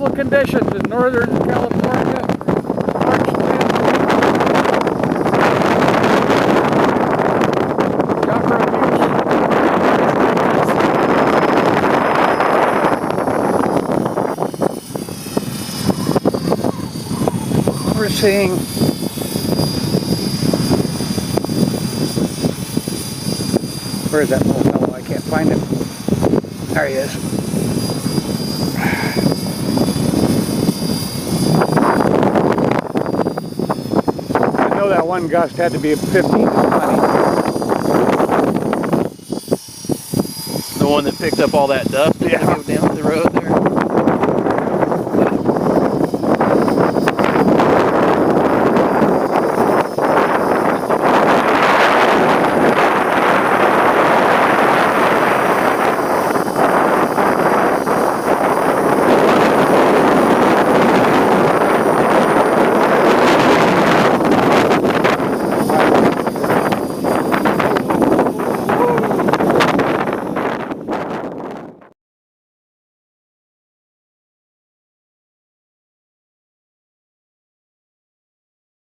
Unstable conditions in Northern California. March 10th. Chopper abuse. We're seeing where is that little fellow? I can't find him. There he is. I know that one gust had to be 15 to 20. The one that picked up all that dust that yeah. go down the road.